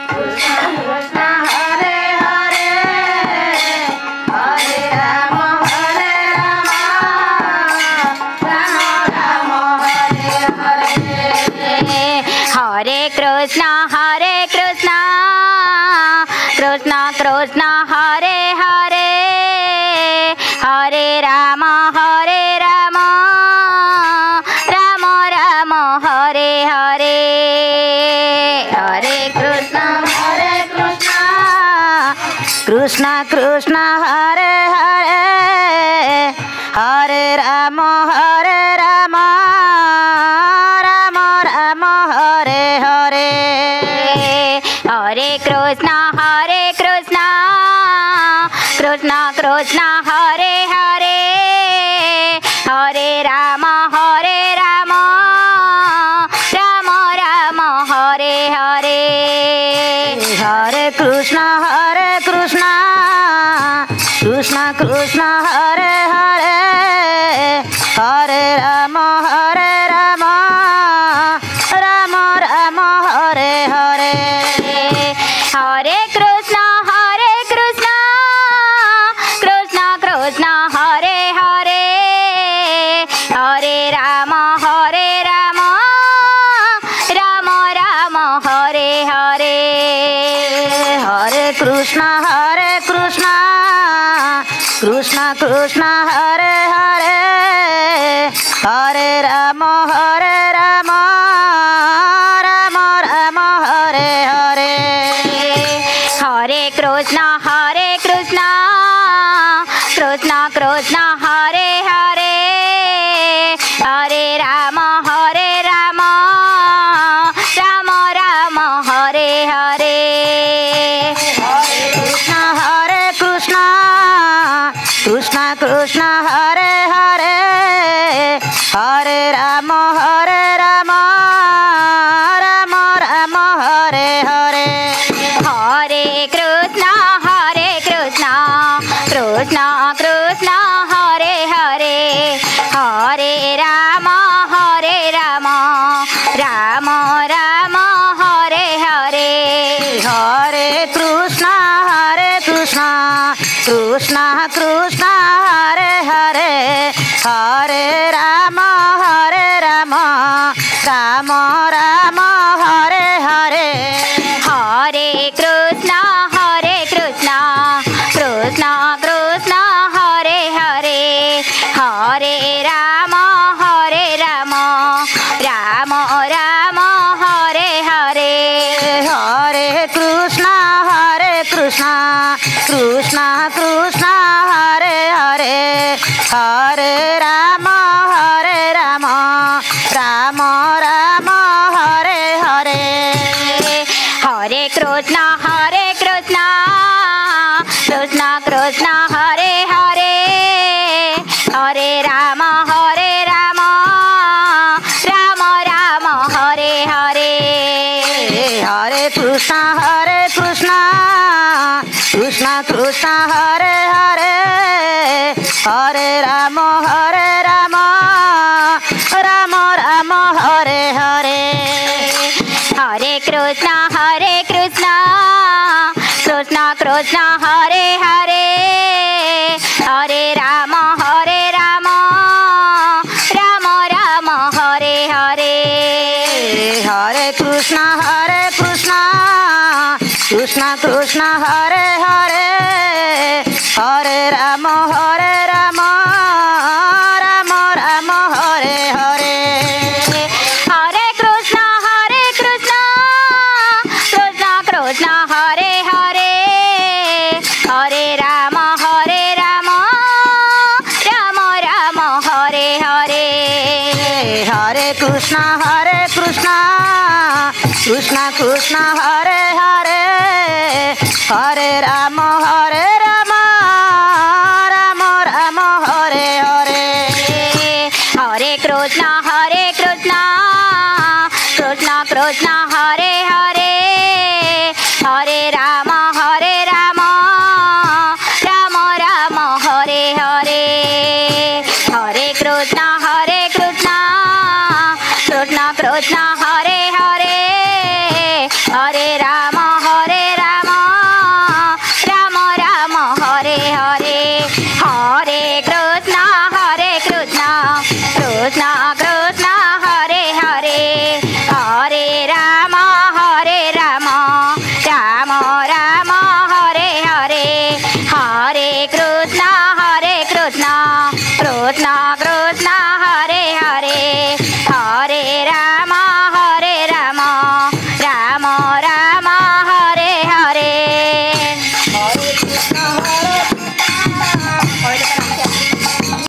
Krishna Krishna Hare Hare Hare Ram Ram Ram Hare Hare Hare Krishna Krishna Krishna Hare Hare Hare Ram Ram Ram Hare Hare Hare Krishna Krishna Krishna Hare Hare Hare Ram Ram Ram Hare Hare Hare Krishna Krishna Krishna Hare Hare Hare Ram Ram Ram Hare Hare Hare Krishna Krishna Krishna Hare Hare Hare Ram Ram Ram Hare Hare Hare Krishna Krishna Krishna Hare Hare Hare Ram Ram Ram Hare Hare Krishna Hare Hare Hare Ram Ram Ram Hare Hare Hare Krishna Krishna Krishna Hare Hare Hare Ram Ram Ram Hare Hare Hare Krishna Krishna Krishna Hare Hare Hare Ram Ram Ram Hare Hare Hare Krishna Krishna Krishna Hare Hare Hare Ram Ram Ram Hare Hare Hare Krishna Krishna Krishna Hare Hare Hare Ram Ram Ram Hare Hare Hare Krishna Krishna Krishna Hare Hare Hare Ram Ram Ram Hare Hare Hare Krishna Krishna Hare Hare Hare Ram Ram Hare Hare Hare Krishna Krishna Hare Hare Hare Ram Ram Hare Hare Hare Krishna Krishna Hare Hare Hare Ram Ram Hare Hare Hare Krishna Krishna Hare Hare Hare Ram Ram Hare Hare Hare Krishna Krishna Hare Hare Hare Ram Ram Hare Hare Hare Krishna Krishna Hare Hare Hare Ram Ram Hare Hare Hare Krishna Krishna Hare Hare Hare Ram Krishna